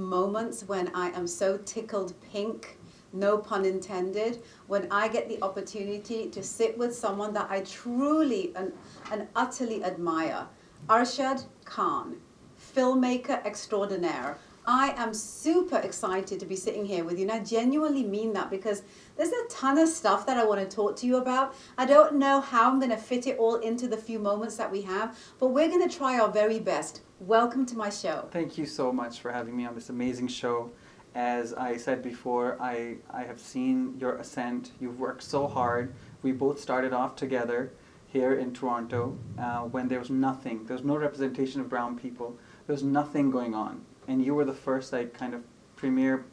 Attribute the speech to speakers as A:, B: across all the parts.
A: moments when I am so tickled pink, no pun intended, when I get the opportunity to sit with someone that I truly and utterly admire. Arshad Kahn, filmmaker extraordinaire. I am super excited to be sitting here with you, and I genuinely mean that, because there's a ton of stuff that I want to talk to you about. I don't know how I'm going to fit it all into the few moments that we have, but we're going to try our very best. Welcome to my show.
B: Thank you so much for having me on this amazing show. As I said before, I have seen your ascent. You've worked so hard. We both started off together here in Toronto when there was nothing. There was no representation of brown people. There was nothing going on. And you were the first kind of premier,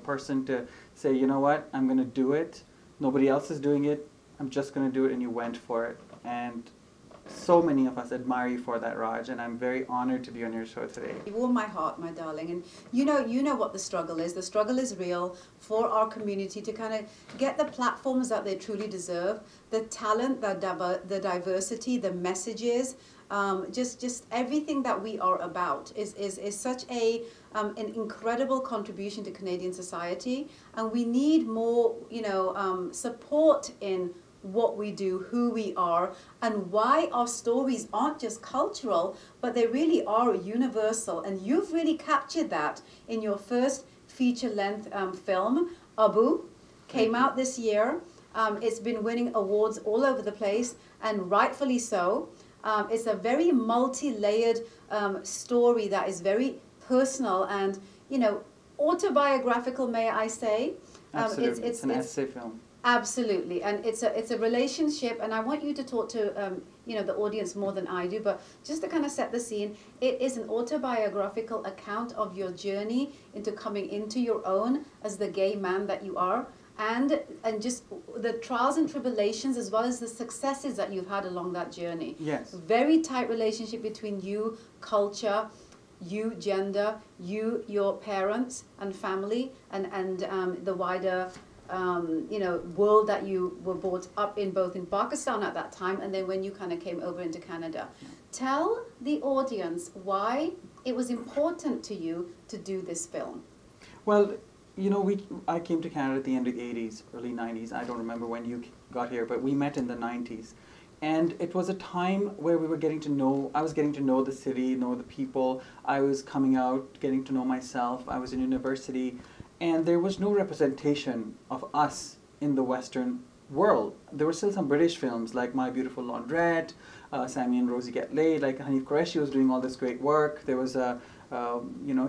B: person to say, you know what, I'm going to do it. Nobody else is doing it. I'm just going to do it, and you went for it. And so many of us admire you for that, Raj, and I'm very honored to be on your show today.
A: You warm my heart, my darling, and you know what the struggle is. The struggle is real for our community to kind of get the platforms that they truly deserve, the talent, the diversity, the messages, just everything that we are about is such an incredible contribution to Canadian society, and we need more, support in what we do, who we are, and why our stories aren't just cultural, but they really are universal. And you've really captured that in your first feature-length film, Abu, came out this year. It's been winning awards all over the place, and rightfully so. It's a very multi-layered story that is very personal and, autobiographical, may I say.
B: Absolutely, it's an essay film.
A: Absolutely, and it's a relationship, and I want you to talk to the audience more than I do, but just to kind of set the scene, it is an autobiographical account of your journey into coming into your own as the gay man that you are, and just the trials and tribulations as well as the successes that you've had along that journey.
B: Yes.
A: Very tight relationship between you, culture, you, gender, you, your parents and family, and the wider world that you were brought up in, both in Pakistan at that time and then when you kind of came over into Canada. Tell the audience why it was important to you to do this film.
B: Well, I came to Canada at the end of the 80s, early 90s. I don't remember when you got here, but we met in the 90s. And it was a time where I was getting to know the city, know the people. I was coming out, getting to know myself. I was in university. And there was no representation of us in the Western world. There were still some British films like My Beautiful Laundrette, Sammy and Rosie Get Laid, like Hanif Qureshi was doing all this great work. There was a,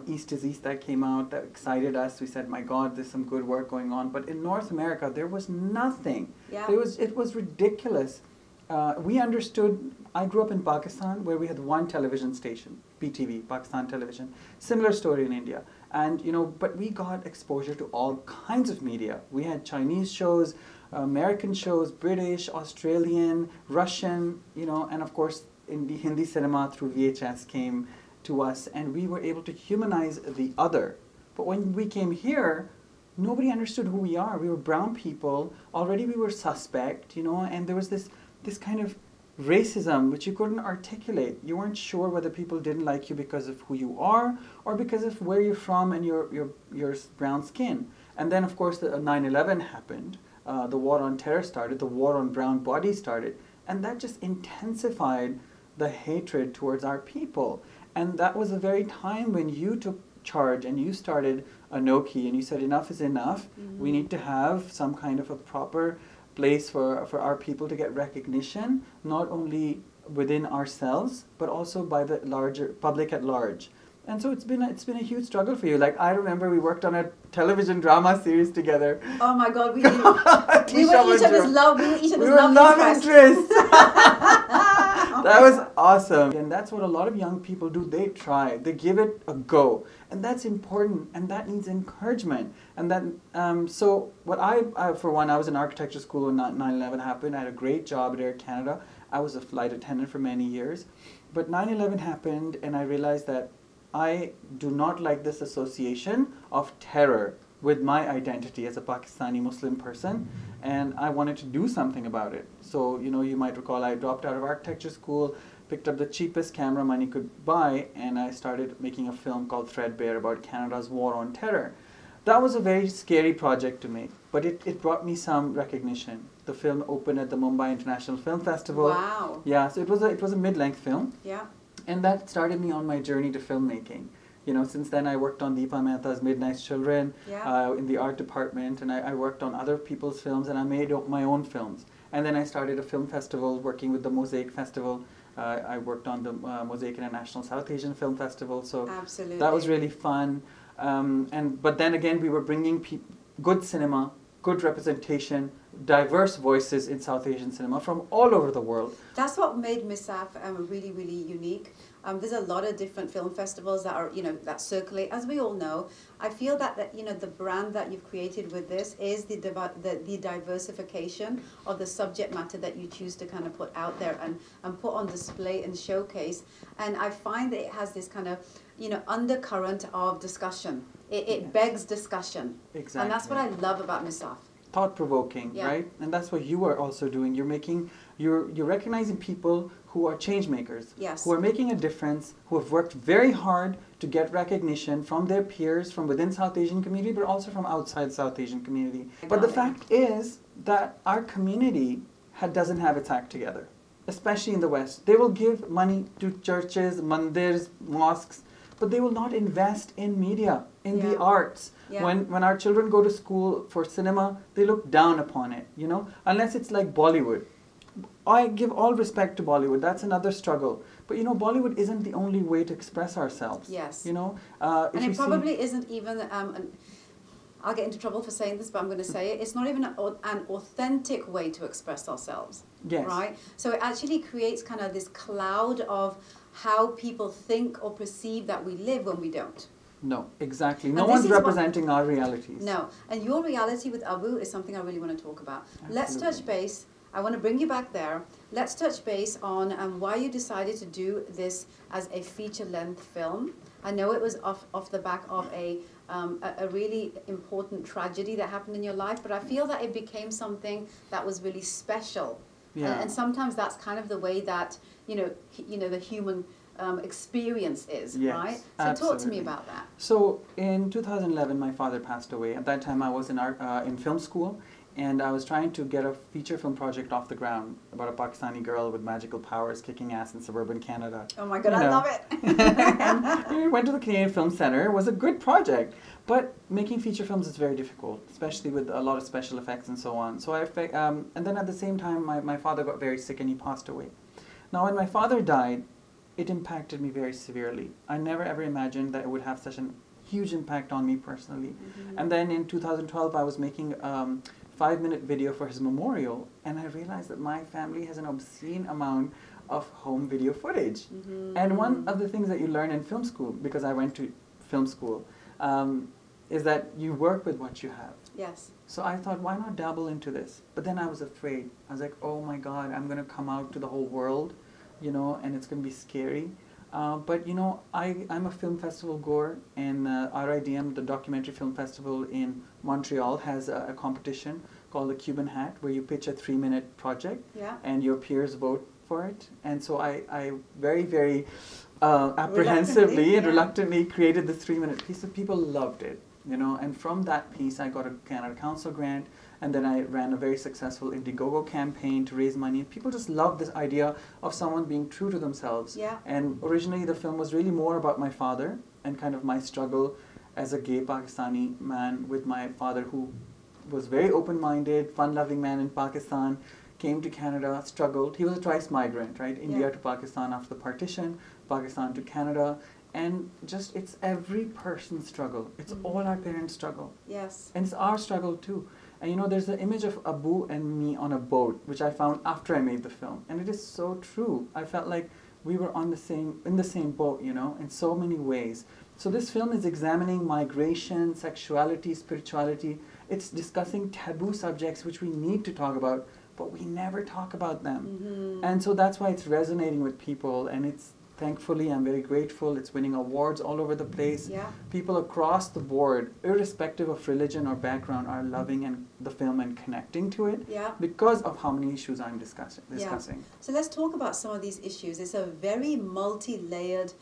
B: East is East that came out that excited us. We said, my God, there's some good work going on. But in North America, there was nothing.
A: Yeah.
B: It was ridiculous. We understood, I grew up in Pakistan where we had one television station, PTV, Pakistan Television. Similar story in India. And, but we got exposure to all kinds of media. We had Chinese shows, American shows, British, Australian, Russian, and of course, in the Hindi cinema through VHS came to us, and we were able to humanize the other. But when we came here, nobody understood who we are. We were brown people. Already we were suspect, and there was this kind of racism which you couldn't articulate. You weren't sure whether people didn't like you because of who you are or because of where you're from and your brown skin. And then of course the 9/11 happened, the war on terror started, the war on brown bodies started, and that just intensified the hatred towards our people. And that was the very time when you took charge and you started Anoki and you said enough is enough. Mm-hmm. We need to have some kind of a proper place for our people to get recognition, not only within ourselves, but also by the larger public at large. And so it's been a huge struggle for you. Like, I remember we worked on a television drama series together.
A: Oh my God, we were each other's love
B: interests. That was awesome. And that's what a lot of young people do. They try, they give it a go. And that's important, and that needs encouragement. And that, so what for one, I was in architecture school when 9/11 happened. I had a great job at Air Canada. I was a flight attendant for many years. But 9/11 happened, and I realized that I do not like this association of terror with my identity as a Pakistani Muslim person, and I wanted to do something about it. So, you might recall I dropped out of architecture school, picked up the cheapest camera money could buy, and I started making a film called Threadbare about Canada's war on terror. That was a very scary project to make, but it brought me some recognition. The film opened at the Mumbai International Film Festival.
A: Wow.
B: Yeah, so it was a mid-length film.
A: Yeah.
B: And that started me on my journey to filmmaking. You know, since then I worked on Deepa Mehta's Midnight Children in the art department, and I worked on other people's films, and I made my own films. And then I started a film festival working with the Mosaic Festival. I worked on the Mosaic International South Asian Film Festival, so
A: absolutely,
B: that was really fun. But then again, we were bringing good cinema, good representation, diverse voices in South Asian cinema from all over the world.
A: That's what made MISAF really, really unique. There's a lot of different film festivals that are, that circulate. As we all know, I feel that the brand that you've created with this is the diversification of the subject matter that you choose to kind of put out there and put on display and showcase. And I find that it has this kind of, undercurrent of discussion. It begs discussion.
B: Exactly.
A: And that's what I love about MISAF.
B: Thought-provoking, right? And that's what you are also doing. You're recognizing people who are change makers, who are making a difference, who have worked very hard to get recognition from their peers, from within South Asian community, but also from outside South Asian community. But the fact is that our community doesn't have its act together, especially in the West. They will give money to churches, mandirs, mosques, but they will not invest in media, in the arts. When our children go to school for cinema, they look down upon it, unless it's like Bollywood. I give all respect to Bollywood. That's another struggle. But Bollywood isn't the only way to express ourselves.
A: Yes.
B: And
A: it probably isn't even. I'll get into trouble for saying this, but I'm going to say it. It's not even an authentic way to express ourselves.
B: Yes.
A: Right. So it actually creates kind of this cloud of how people think or perceive that we live when we don't.
B: No, exactly. No one's representing our realities.
A: No. And your reality with Abu is something I really want to talk about.
B: Absolutely.
A: Let's touch base. I want to bring you back there. Let's touch base on why you decided to do this as a feature-length film. I know it was off the back of a really important tragedy that happened in your life, but I feel that it became something that was really special. Yeah. And sometimes that's kind of the way that the human experience is, right? So
B: absolutely.
A: Talk to me about that.
B: So in 2011, my father passed away. At that time, I was in film school, and I was trying to get a feature film project off the ground about a Pakistani girl with magical powers kicking ass in suburban Canada.
A: Oh my God, I love it!
B: And we went to the Canadian Film Centre. It was a good project, but making feature films is very difficult, especially with a lot of special effects and so on. So and then at the same time, my father got very sick and he passed away. Now, when my father died, it impacted me very severely. I never ever imagined that it would have such a huge impact on me personally. Mm-hmm. And then in 2012, I was making 5-minute video for his memorial, and I realized that my family has an obscene amount of home video footage. Mm-hmm. And one of the things that you learn in film school, because I went to film school, is that you work with what you have.
A: Yes.
B: So I thought, why not dabble into this? But then I was afraid. I was like, oh my God, I'm going to come out to the whole world, and it's going to be scary. But I'm a film festival goer, and RIDM, the Documentary Film Festival in Montreal, has a competition called the Cuban Hat, where you pitch a 3-minute project, and your peers vote for it. And so I very, very apprehensively and reluctantly created this 3-minute piece, and people loved it. And from that piece, I got a Canada Council grant, and then I ran a very successful Indiegogo campaign to raise money. People just loved this idea of someone being true to themselves. Yeah. And originally, the film was really more about my father and kind of my struggle as a gay Pakistani man with my father, who was very open-minded, fun-loving man in Pakistan, came to Canada, struggled. He was a twice migrant, right? India to Pakistan after the partition, Pakistan to Canada. And just, it's every person's struggle. It's all our parents' struggle. Yes. And it's our struggle too. And there's the image of Abu and me on a boat, which I found after I made the film. And it is so true. I felt like we were in the same boat, in so many ways. So this film is examining migration, sexuality, spirituality. It's discussing taboo subjects which we need to talk about, but we never talk about them. Mm-hmm. And so that's why it's resonating with people, and thankfully, I'm very grateful. It's winning awards all over the place.
A: Yeah.
B: People across the board, irrespective of religion or background, are loving the film and connecting to it
A: Yeah.
B: because of how many issues I'm discussing.
A: Yeah. So let's talk about some of these issues. It's a very multi-layered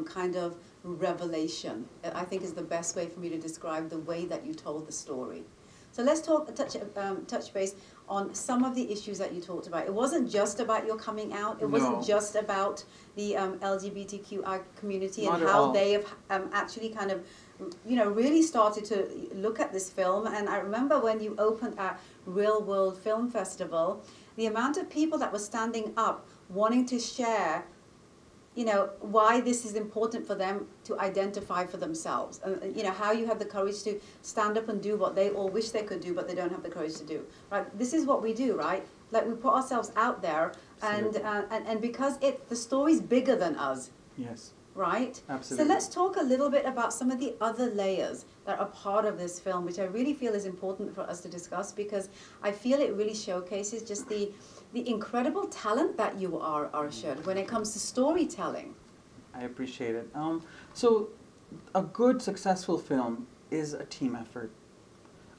A: kind of revelation, I think is the best way for me to describe the way that you told the story. So let's touch base on some of the issues that you talked about. It wasn't just about your coming out. It wasn't just about the LGBTQI community and how they have actually kind of, you know, really started to look at this film. And I remember when you opened at Real World Film Festival, the amount of people that were standing up wanting to share, you know, why this is important for them to identify for themselves. And, you know, how you have the courage to stand up and do what they all wish they could do, but they don't have the courage to do. Right? This is what we do, right? Like, we put ourselves out there, and because the story's bigger than us.
B: Yes.
A: Right?
B: Absolutely.
A: So let's talk a little bit about some of the other layers that are part of this film, which I really feel is important for us to discuss, because I feel it really showcases just the incredible talent that you are, Arshad, when it comes to storytelling.
B: I appreciate it. So a good, successful film is a team effort.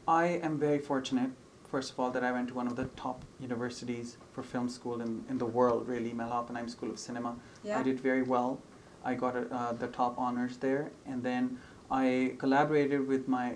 B: I am very fortunate, first of all, that I went to one of the top universities for film school in the world, really, Mel Oppenheim School of Cinema.
A: Yeah.
B: I did very well. I got the top honors there, and then I collaborated with my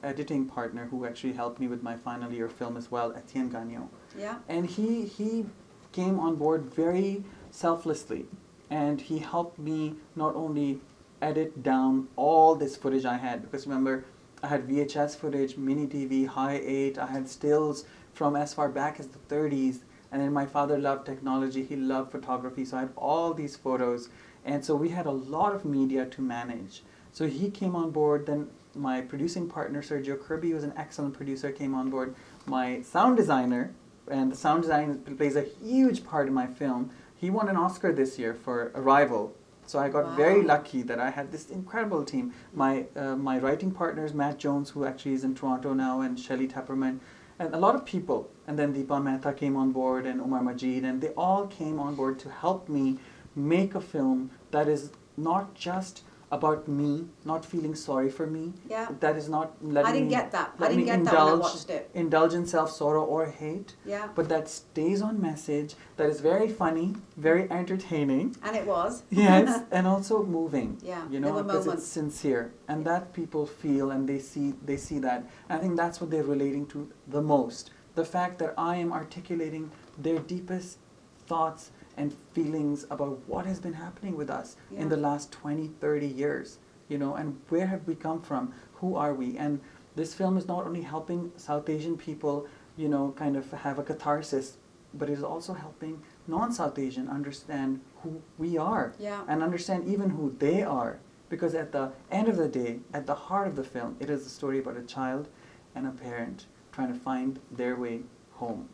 B: editing partner, who actually helped me with my final year film as well, Etienne Gagnon.
A: Yeah.
B: And he came on board very selflessly, and he helped me not only edit down all this footage I had, because remember, I had VHS footage, mini DV, high 8, I had stills from as far back as the 30s, and then my father loved technology, he loved photography, so I had all these photos, and so we had a lot of media to manage. So he came on board, then my producing partner, Sergio Kirby, was an excellent producer, came on board. My sound designer, and the sound design plays a huge part in my film, he won an Oscar this year for Arrival. So I got very lucky that I had this incredible team. My writing partners, Matt Jones, who actually is in Toronto now, and Shelley Tepperman, and a lot of people. And then Deepa Mehta came on board, and Umar Majid, and they all came on board to help me make a film that is not just about me, not feeling sorry for me.
A: Yeah.
B: That is not letting
A: I didn't
B: me,
A: get that.
B: let
A: I didn't
B: me
A: get that when I watched it.
B: indulge in self-sorrow or hate.
A: Yeah.
B: But that stays on message, that is very funny, very entertaining.
A: And it was.
B: Yes, and also moving.
A: Yeah,
B: you
A: there
B: know,
A: were
B: because
A: moments.
B: it's sincere, and that people feel and they see that. And I think that's what they're relating to the most. The fact that I am articulating their deepest thoughts and feelings about what has been happening with us in the last 20, 30 years, you know, and where have we come from, who are we? And this film is not only helping South Asian people, you know, kind of have a catharsis, but it is also helping non-South Asian understand who we are, and understand even who they are. Because at the end of the day, at the heart of the film, it is a story about a child and a parent trying to find their way home.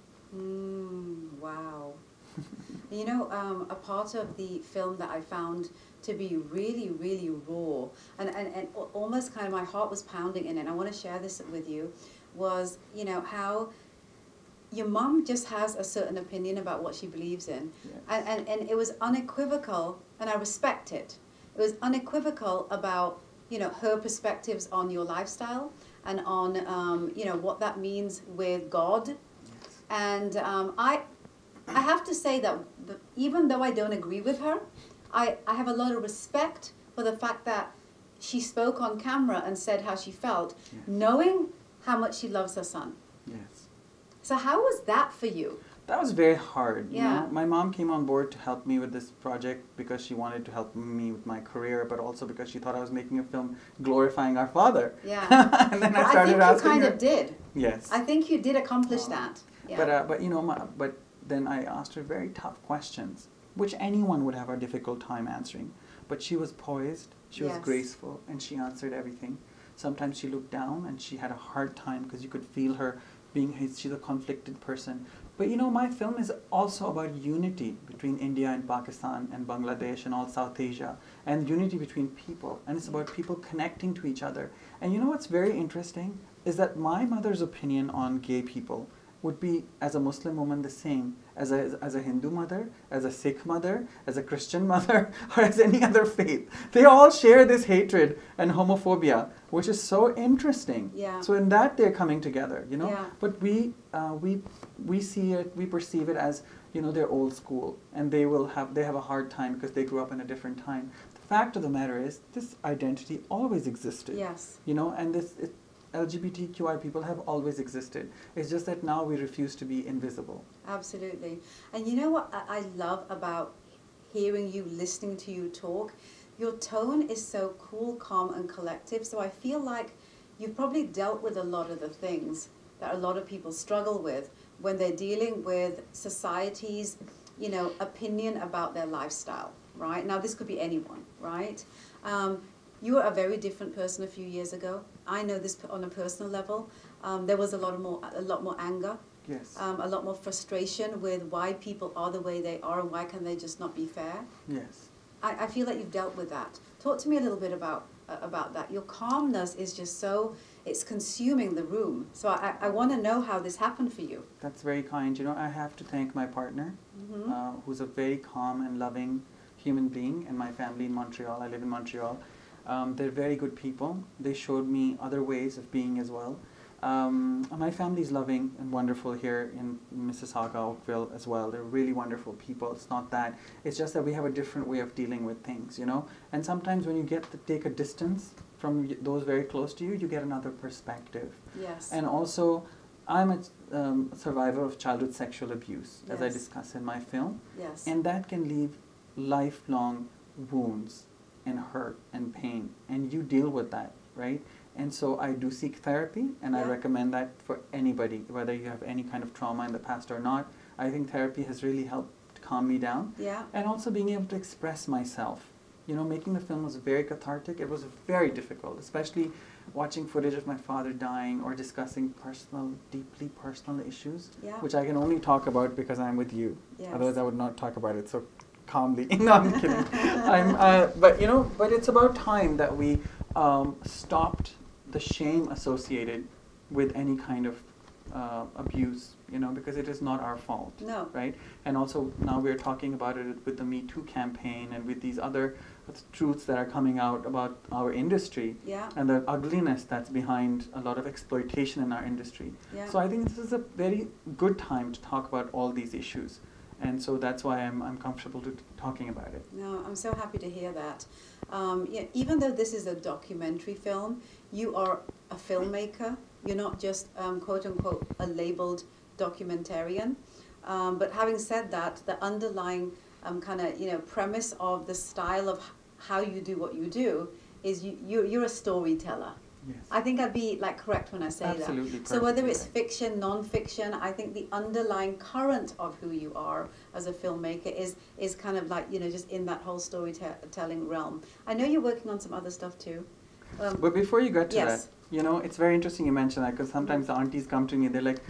A: Wow. You know, a part of the film that I found to be really, really raw, and almost kind of my heart was pounding in it, and I want to share this with you, was, you know, how your mum just has a certain opinion about what she believes in.
B: Yes.
A: And it was unequivocal, and I respect it. It was unequivocal about, you know, her perspectives on your lifestyle and on, you know, what that means with God. Yes. And I have to say that even though I don't agree with her, I have a lot of respect for the fact that she spoke on camera and said how she felt, knowing how much she loves her son.
B: Yes.
A: So how was that for you?
B: That was very hard. You know? My mom came on board to help me with this project because she wanted to help me with my career, but also because she thought I was making a film glorifying our father.
A: Yeah.
B: And then
A: but
B: I started asking
A: I think you kind
B: her.
A: of did.
B: Yes.
A: I think you did accomplish that. Yeah.
B: But you know, but then I asked her very tough questions, which anyone would have a difficult time answering. But she was poised, she was graceful, and she answered everything. Sometimes she looked down and she had a hard time because you could feel her she's a conflicted person. But you know, my film is also about unity between India and Pakistan and Bangladesh and all South Asia, and unity between people. And it's about people connecting to each other. And you know what's very interesting is that my mother's opinion on gay people would be, as a Muslim woman, the same as a Hindu mother, as a Sikh mother, as a Christian mother, or as any other faith. They all share this hatred and homophobia, which is so interesting.
A: Yeah.
B: So in that they're coming together, you know.
A: Yeah.
B: But we see it, we perceive it as, you know, they're old school, and they have a hard time because they grew up in a different time. The fact of the matter is, this identity always existed.
A: Yes.
B: You know, and LGBTQI people have always existed. It's just that now we refuse to be invisible.
A: Absolutely. And you know what I love about hearing you, listening to you talk? Your tone is so cool, calm, and collective. So I feel like you've probably dealt with a lot of the things that a lot of people struggle with when they're dealing with society's, you know, opinion about their lifestyle, right? Now, this could be anyone, right? You were a very different person a few years ago. I know this on a personal level. There was a lot more anger.
B: Yes.
A: A lot more frustration with why people are the way they are and why can they just not be fair.
B: Yes.
A: I feel like you've dealt with that. Talk to me a little bit about that. Your calmness is just so, it's consuming the room. So I want to know how this happened for you.
B: That's very kind. You know, I have to thank my partner, who's a very calm and loving human being, and my family in Montreal. I live in Montreal. They're very good people. They showed me other ways of being as well. My family's loving and wonderful here in Mississauga, Oakville as well. They're really wonderful people. It's not that. It's just that we have a different way of dealing with things, you know. And sometimes when you get to take a distance from those very close to you, you get another perspective.
A: Yes.
B: And also, I'm a survivor of childhood sexual abuse, as I
A: Yes.
B: discuss in my film.
A: Yes.
B: And that can leave lifelong wounds and hurt and pain. And you deal with that, right? And so I do seek therapy, and I
A: Yeah.
B: recommend that for anybody, whether you have any kind of trauma in the past or not. I think therapy has really helped calm me down.
A: Yeah.
B: And also being able to express myself. You know, making the film was very cathartic. It was very difficult, especially watching footage of my father dying or discussing deeply personal issues,
A: Yeah.
B: which I can only talk about because I'm with you.
A: Yes.
B: Otherwise I would not talk about it so calmly. No, I'm kidding. But you know, but it's about time that we stopped the shame associated with any kind of abuse, you know, because it is not our fault.
A: No.
B: Right? And also now we're talking about it with the Me Too campaign and with these other truths that are coming out about our industry.
A: Yeah.
B: And the ugliness that's behind a lot of exploitation in our industry.
A: Yeah.
B: So I think this is a very good time to talk about all these issues. And so that's why I'm comfortable talking about it.
A: No, I'm so happy to hear that. Yeah, even though this is a documentary film, you are a filmmaker. You're not just, quote unquote, a labeled documentarian. But having said that, the underlying kind of, you know, premise of the style of how you do what you do is you're a storyteller.
B: Yes.
A: I think I'd be like correct when I say
B: Absolutely
A: that. So whether
B: perfectly
A: it's
B: right.
A: fiction, non-fiction, I think the underlying current of who you are as a filmmaker is kind of like, you know, just in that whole storytelling realm. I know you're working on some other stuff too.
B: But before you get to
A: yes.
B: that, you know, it's very interesting you mentioned that, because sometimes the aunties come to me, they're like,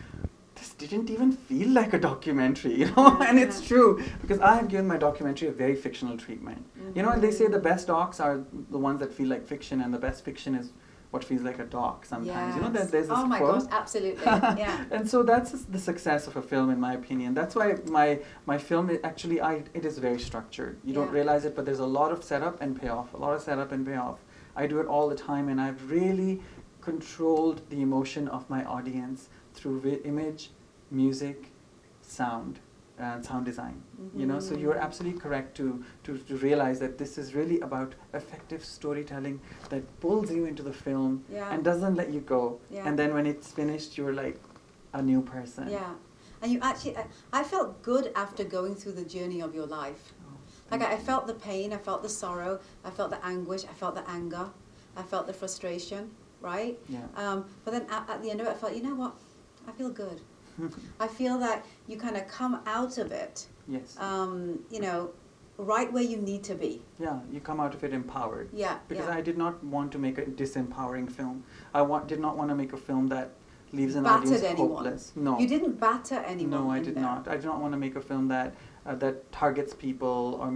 B: this didn't even feel like a documentary, you know,
A: Yeah,
B: and it's
A: yeah.
B: true, because I have given my documentary a very fictional treatment. You know, and they say the best docs are the ones that feel like fiction, and the best fiction is what feels like a doc sometimes. You know,
A: Yes.
B: there's this
A: oh my
B: quote.
A: gosh, absolutely. Yeah.
B: And so that's the success of a film, in my opinion. That's why my film, it is very structured. You don't
A: Yeah.
B: realize it, but there's a lot of setup and payoff, I do it all the time, and I've really controlled the emotion of my audience through image, music, sound, and sound design. You know, so you're absolutely correct to realize that this is really about effective storytelling that pulls you into the film
A: Yeah.
B: and doesn't let you go.
A: Yeah.
B: And then when it's finished, you're like a new person.
A: Yeah. And you actually, I felt good after going through the journey of your life.
B: Oh,
A: Like
B: thank
A: I
B: you.
A: felt the pain, I felt the sorrow, I felt the anguish, I felt the anger, I felt the frustration, right?
B: Yeah.
A: But then at the end of it, I felt, you know what? I feel good. I feel that you kind of come out of it,
B: Yes.
A: you know, right where you need to be.
B: Yeah, you come out of it empowered.
A: Yeah.
B: Because
A: yeah.
B: I did not want to make a disempowering film. Did not want to make a film that leaves an
A: Battered
B: audience
A: anyone.
B: hopeless. No.
A: You didn't batter anyone.
B: No, I
A: in
B: did
A: there.
B: not. I did not want to make a film that that targets people or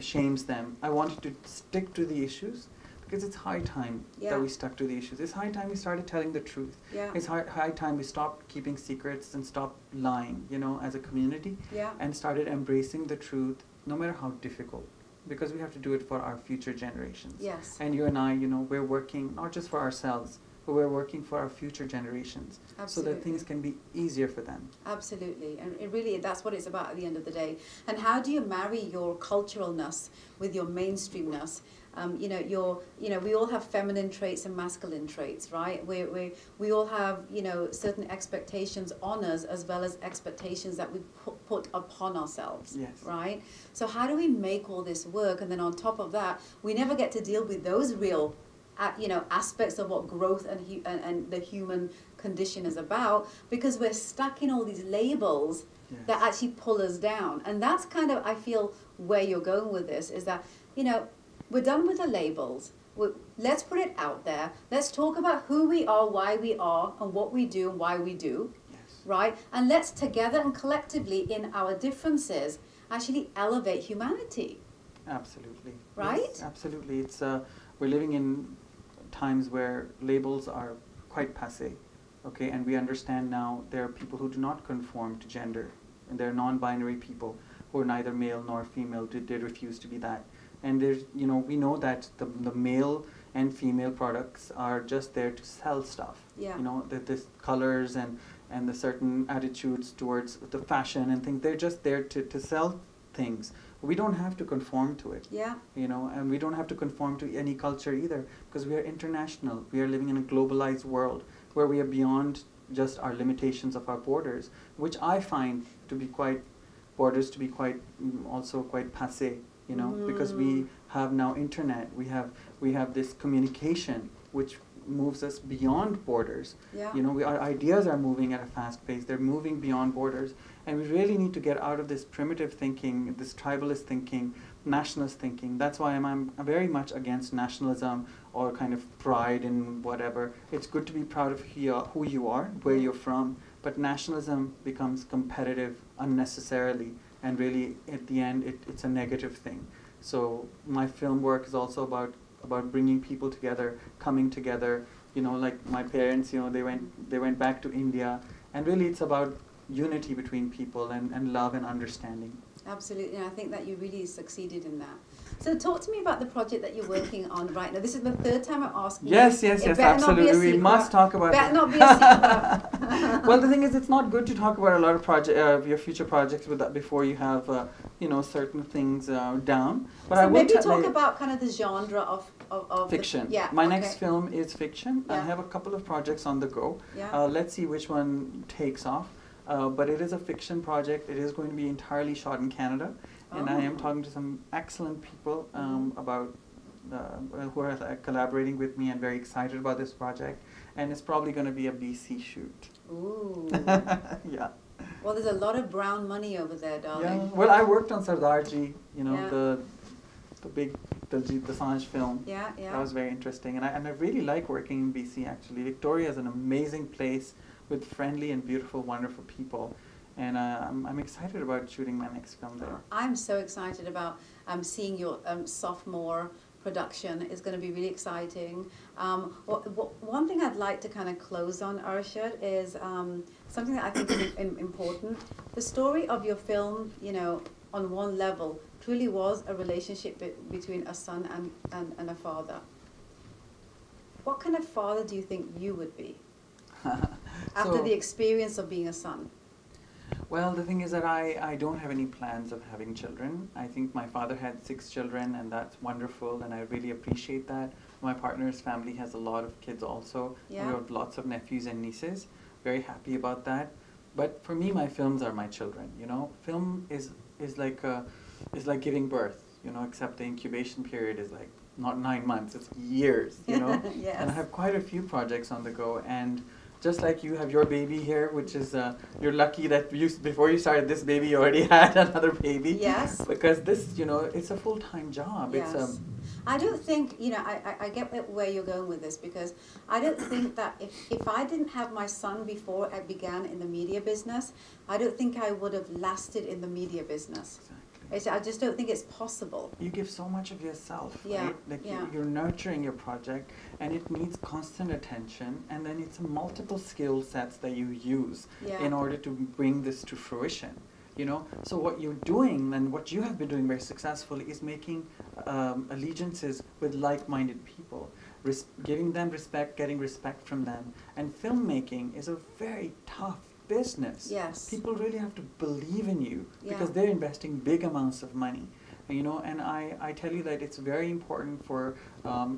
B: shames them. I wanted to stick to the issues, because it's high time
A: Yeah.
B: that we stuck to the issues. It's high time we started telling the truth.
A: Yeah.
B: It's high time we stopped keeping secrets and stopped lying, you know, as a community,
A: Yeah.
B: and started embracing the truth, no matter how difficult, because we have to do it for our future generations.
A: Yes.
B: And you and I, you know, we're working not just for ourselves, but we're working for our future generations, so
A: Absolutely.
B: that things can be easier for them.
A: Absolutely, and it really, that's what it's about at the end of the day. And how do you marry your culturalness with your mainstreamness? You know, we all have feminine traits and masculine traits, right? We all have, you know, certain expectations on us as well as expectations that we put upon ourselves,
B: Yes.
A: right? So how do we make all this work? And then on top of that, we never get to deal with those real you know, aspects of what growth and the human condition is about, because we're stuck in all these labels
B: Yes.
A: that actually pull us down. And that's kind of, I feel, where you're going with this, is that, you know, we're done with the labels. Let's put it out there. Let's talk about who we are, why we are, and what we do and why we do,
B: Yes.
A: right? And let's together and collectively in our differences actually elevate humanity.
B: Absolutely.
A: Right?
B: Yes, absolutely. It's we're living in times where labels are quite passé, okay, and we understand now there are people who do not conform to gender, and there are non-binary people who are neither male nor female. They refuse to be that, and there's, you know, we know that the male and female products are just there to sell stuff.
A: Yeah.
B: You know, that this colors and the certain attitudes towards the fashion and things, they're just there to sell things. We don't have to conform to it.
A: Yeah.
B: You know, and we don't have to conform to any culture either, because we are international. We are living in a globalized world where we are beyond just our limitations of our borders, which I find to be quite, borders to be quite, also quite passé, you know, because we have now internet, we have this communication which moves us beyond borders.
A: Yeah.
B: You know, our ideas are moving at a fast pace. They're moving beyond borders. And we really need to get out of this primitive thinking, this tribalist thinking, nationalist thinking. That's why I'm very much against nationalism or kind of pride in whatever. It's good to be proud of who you are, where you're from, but nationalism becomes competitive unnecessarily, and really at the end it's a negative thing. So my film work is also about bringing people together, coming together. You know, like my parents, you know, they went back to India, and really it's about unity between people and love and understanding.
A: Absolutely, and I think that you really succeeded in that. So talk to me about the project that you're working on right now. This is the third time I'm asking
B: Yes,
A: you.
B: yes,
A: It
B: yes,
A: better not be a
B: absolutely. We must
A: secret.
B: talk about
A: Better
B: it.
A: not be a secret.
B: Well, the thing is, it's not good to talk about a lot of your future projects with that before you have, you know, certain things down. But
A: So
B: I will
A: maybe
B: tell
A: talk
B: you,
A: about kind of the genre of
B: fiction.
A: Yeah.
B: My
A: okay.
B: next film is fiction. I
A: Yeah.
B: have a couple of projects on the go.
A: Yeah.
B: Let's see which one takes off. But it is a fiction project. It is going to be entirely shot in Canada, and I am
A: Oh.
B: talking to some excellent people about who are collaborating with me, and very excited about this project. And it's probably going to be a BC shoot.
A: Ooh.
B: Yeah.
A: Well, there's a lot of brown money over there, darling.
B: Yeah. Well, I worked on Sardarji, you know,
A: Yeah.
B: the Sanj film.
A: Yeah, yeah.
B: That was very interesting, and I really like working in BC. Actually, Victoria is an amazing place with friendly and beautiful, wonderful people, and I'm excited about shooting my next film there.
A: I'm so excited about seeing your sophomore production. It's going to be really exciting. One thing I'd like to kind of close on, Arshad, is something that I think is important. The story of your film, you know, on one level, truly was a relationship between a son and a father. What kind of father do you think you would be after the experience of being a son?
B: Well, the thing is that I don't have any plans of having children. I think my father had 6 children, and that's wonderful, and I really appreciate that. My partner's family has a lot of kids also.
A: Yeah.
B: We have lots of nephews and nieces. Very happy about that. But for me, my films are my children. You know, film is like giving birth. You know, except the incubation period is like not 9 months; it's years. You know,
A: Yes.
B: and I have quite a few projects on the go, and just like you have your baby here, which is you're lucky that before you started this baby, you already had another baby.
A: Yes.
B: Because this, you know, it's a full-time job.
A: Yes.
B: It's
A: I don't think, you know, I get where you're going with this, because I don't think that if I didn't have my son before I began in the media business, I don't think I would have lasted in the media business.
B: Exactly.
A: I just don't think it's possible.
B: You give so much of yourself,
A: Yeah,
B: right? Like
A: yeah.
B: you're nurturing your project, and it needs constant attention, and then it's multiple skill sets that you use
A: Yeah.
B: in order to bring this to fruition. You know, so what you're doing and what you have been doing very successfully is making allegiances with like-minded people, giving them respect, getting respect from them. And filmmaking is a very tough business.
A: Yes.
B: People really have to believe in you
A: Yeah.
B: because they're investing big amounts of money. You know, and I tell you that it's very important for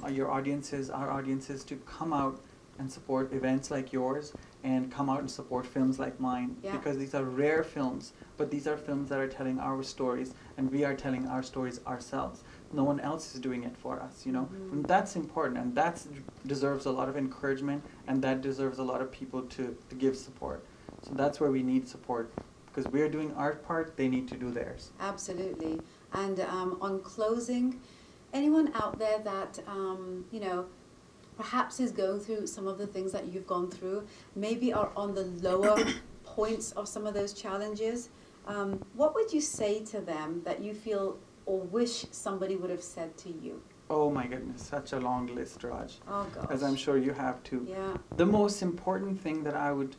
B: your audiences, our audiences, to come out and support events like yours and come out and support films like mine,
A: Yeah.
B: because these are rare films, but these are films that are telling our stories, and we are telling our stories ourselves. No one else is doing it for us, you know.
A: Mhm.
B: And that's important, and that deserves a lot of encouragement, and that deserves a lot of people to give support. So that's where we need support, because we're doing our part, they need to do theirs.
A: Absolutely. And on closing, anyone out there that, you know, perhaps is going through some of the things that you've gone through, maybe are on the lower points of some of those challenges, what would you say to them that you feel or wish somebody would have said to you?
B: Oh my goodness, such a long list, Raj.
A: Oh gosh.
B: As I'm sure you have too.
A: Yeah.
B: The most important thing that I would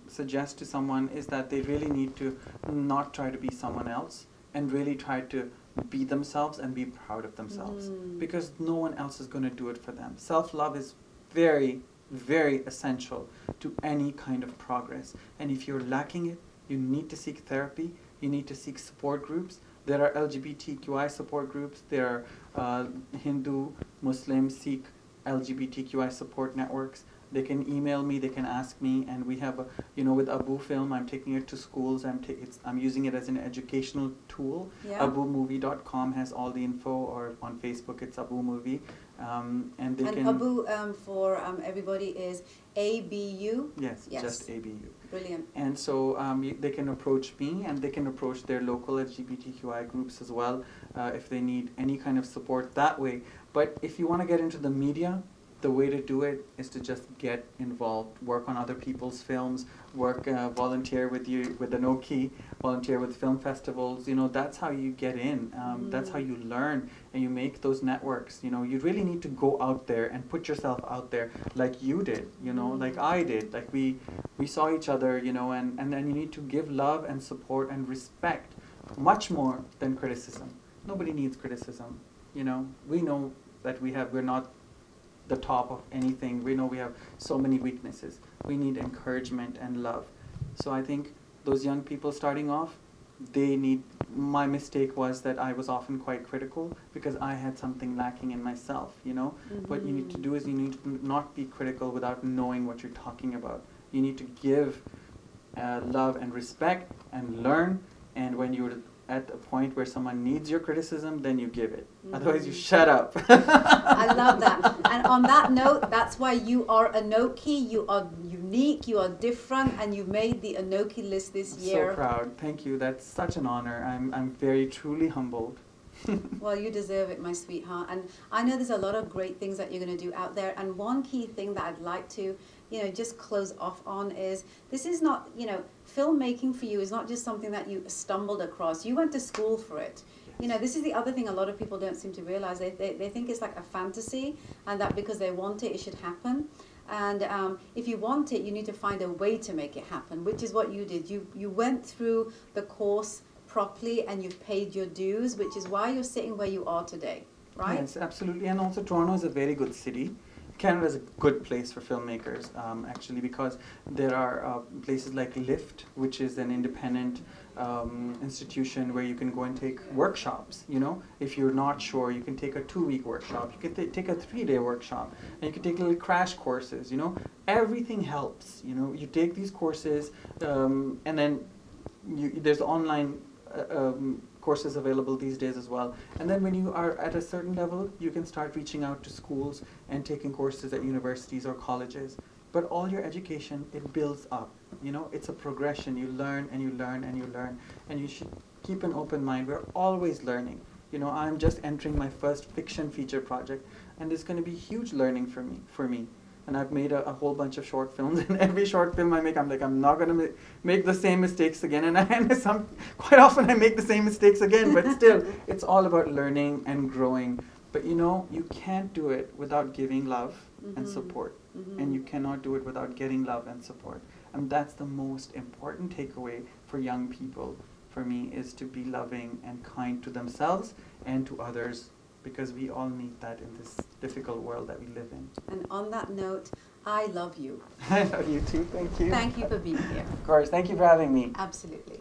B: suggest to someone is that they really need to not try to be someone else, and really try to be themselves and be proud of themselves, because no one else is going to do it for them. Self-love is very, very essential to any kind of progress. And if you're lacking it, you need to seek therapy, you need to seek support groups. There are LGBTQI support groups, there are Hindu, Muslim, Sikh, LGBTQI support networks. They can email me, they can ask me, and we have, you know, with Abu Film, I'm taking it to schools, I'm using it as an educational tool.
A: Yeah.
B: AbuMovie.com has all the info, or on Facebook it's Abu Movie. And they can...
A: Abu, for everybody, is ABU?
B: Yes,
A: Yes.
B: just ABU.
A: Brilliant.
B: And so they can approach me, and they can approach their local LGBTQI groups as well if they need any kind of support that way. But if you want to get into the media, the way to do it is to just get involved, work on other people's films, volunteer with Anoki, volunteer with film festivals. You know, that's how you get in. That's how you learn, and you make those networks. You know, you really need to go out there and put yourself out there, like you did. You know, like I did. Like we saw each other. You know, and then you need to give love and support and respect, much more than criticism. Nobody needs criticism. You know, we know that we're not the top of anything. We know we have so many weaknesses. We need encouragement and love. So I think those young people starting off, my mistake was that I was often quite critical because I had something lacking in myself, you know. What you need to do is you need to not be critical without knowing what you're talking about. You need to give love and respect and learn, and when you're at a point where someone needs your criticism, then you give it. Otherwise, you shut up.
A: I love that. And on that note, that's why you are Anoki. You are unique, you are different, and you made the Anoki list this year.
B: So proud. Thank you. That's such an honor. I'm very, truly humbled.
A: Well, you deserve it, my sweetheart. And I know there's a lot of great things that you're going to do out there. And one key thing that I'd like to, you know, just close off on is, this is not, you know, filmmaking for you is not just something that you stumbled across. You went to school for it.
B: Yes.
A: You know, this is the other thing a lot of people don't seem to realize. They think it's like a fantasy, and that because they want it, it should happen. And if you want it, you need to find a way to make it happen, which is what you did. You went through the course properly, and you've paid your dues, which is why you're sitting where you are today, right?
B: Yes, absolutely. And also Toronto is a very good city. Canada is a good place for filmmakers, actually, because there are places like LIFT, which is an independent institution where you can go and take workshops. You know, if you're not sure, you can take a 2-week workshop. You can take a 3-day workshop, and you can take little crash courses. You know, everything helps. You know, you take these courses, and then there's online courses available these days as well. And then when you are at a certain level, you can start reaching out to schools and taking courses at universities or colleges. But all your education, it builds up. You know, it's a progression. You learn and you learn and you learn. And you should keep an open mind. We're always learning. You know, I'm just entering my first fiction feature project, and there's going to be huge learning for me. and I've made a whole bunch of short films. And every short film I make, I'm like, I'm not going to make the same mistakes again. And quite often I make the same mistakes again, but still, it's all about learning and growing. But you know, you can't do it without giving love and support. And you cannot do it without getting love and support. And that's the most important takeaway for young people, for me, is to be loving and kind to themselves and to others, because we all need that in this difficult world that we live in.
A: And on that note, I love you.
B: I love you too. Thank you.
A: Thank you for being here.
B: Of course. Thank you for having me.
A: Absolutely.